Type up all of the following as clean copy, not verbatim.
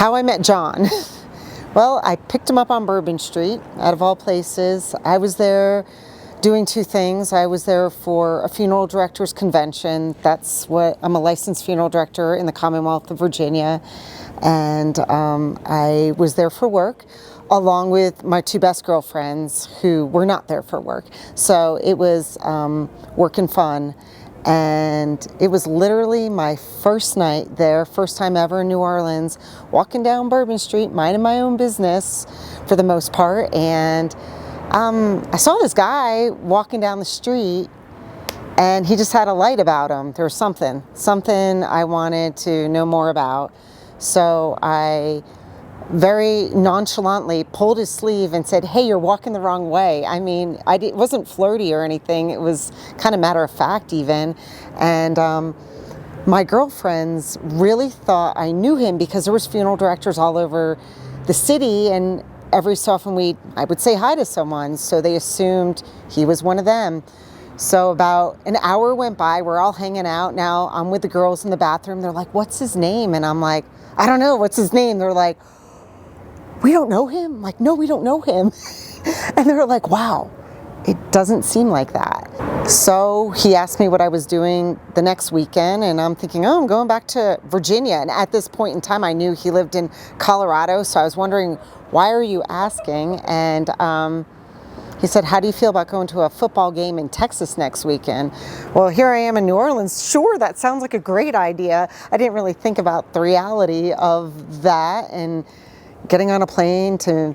How I met John. Well, I picked him up on Bourbon Street, out of all places. I was there doing two things. I was there for a funeral directors convention. I'm a licensed funeral director in the Commonwealth of Virginia. And I was there for work, along with my two best girlfriends who were not there for work. So it was work and fun. And it was literally my first night there, first time ever in New Orleans, walking down Bourbon Street, minding my own business for the most part. And I saw this guy walking down the street, and he just had a light about him. There was something I wanted to know more about. So I very nonchalantly pulled his sleeve and said, "Hey, you're walking the wrong way." I mean, it wasn't flirty or anything. It was kind of matter of fact even. And my girlfriends really thought I knew him because there was funeral directors all over the city, and every so often I would say hi to someone. So they assumed he was one of them. So about an hour went by. We're all hanging out. Now I'm with the girls in the bathroom. They're like, "What's his name?" And I'm like, "I don't know. What's his name?" They're like, "We don't know him?" I'm like, "No, we don't know him." And they were like, "Wow, it doesn't seem like that." So he asked me what I was doing the next weekend, and I'm thinking, oh, I'm going back to Virginia. And at this point in time, I knew he lived in Colorado, so I was wondering, why are you asking? And he said, "How do you feel about going to a football game in Texas next weekend?" Well, here I am in New Orleans. Sure, that sounds like a great idea. I didn't really think about the reality of that, and getting on a plane to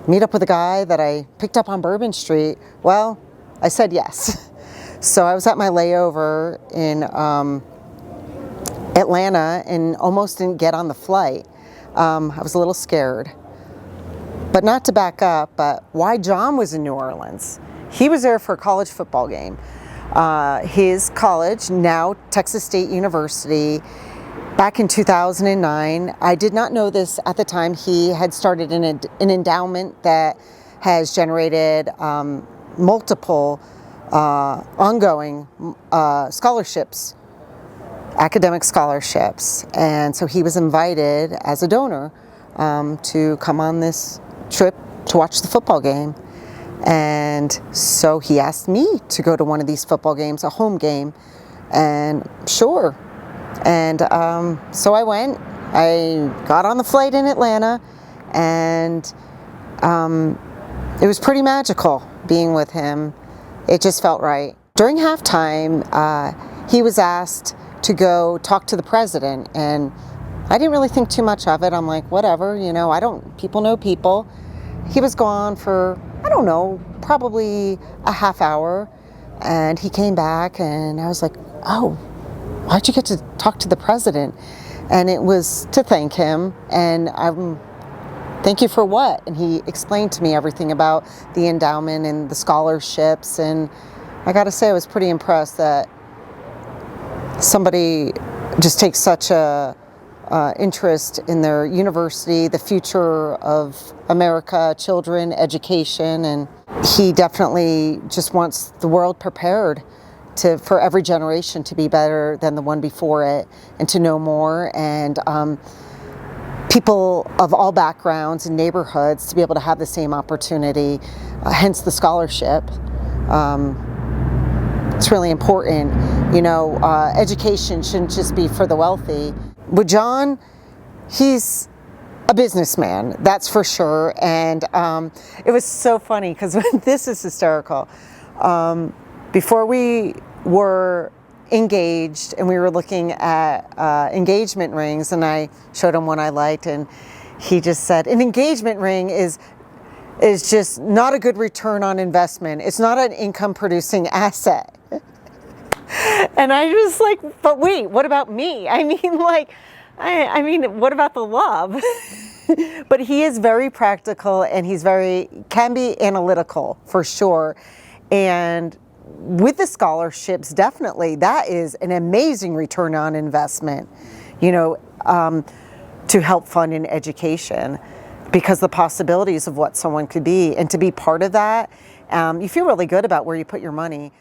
meet up with a guy that I picked up on Bourbon Street. Well, I said yes. So I was at my layover in Atlanta and almost didn't get on the flight. I was a little scared. But not to back up, but why John was in New Orleans. He was there for a college football game. His college, now Texas State University, back in 2009, I did not know this at the time, he had started an endowment that has generated multiple ongoing scholarships, academic scholarships. And so he was invited as a donor to come on this trip to watch the football game. And so he asked me to go to one of these football games, a home game, and sure. And so I went. I got on the flight in Atlanta, and it was pretty magical being with him. It just felt right. During halftime, he was asked to go talk to the president, and I didn't really think too much of it. I'm like, whatever, people know people. He was gone for, I don't know, probably a half hour, and he came back, and I was like, "Oh, why'd you get to talk to the president?" And it was to thank him, and thank you for what? And he explained to me everything about the endowment and the scholarships, and I gotta say I was pretty impressed that somebody just takes such a interest in their university, the future of America, children, education, and he definitely just wants the world prepared for every generation to be better than the one before it, and to know more, and people of all backgrounds and neighborhoods to be able to have the same opportunity, hence the scholarship. It's really important. Education shouldn't just be for the wealthy. With John, he's a businessman, that's for sure. And it was so funny because this is hysterical. Before we were engaged and we were looking at engagement rings, and I showed him one I liked, and he just said, "An engagement ring is just not a good return on investment. It's not an income producing asset." And I was like, "But wait, what about me?" I mean, what about the love? But he is very practical, and can be analytical for sure. And with the scholarships, definitely, that is an amazing return on investment, to help fund an education, because the possibilities of what someone could be, and to be part of that, you feel really good about where you put your money.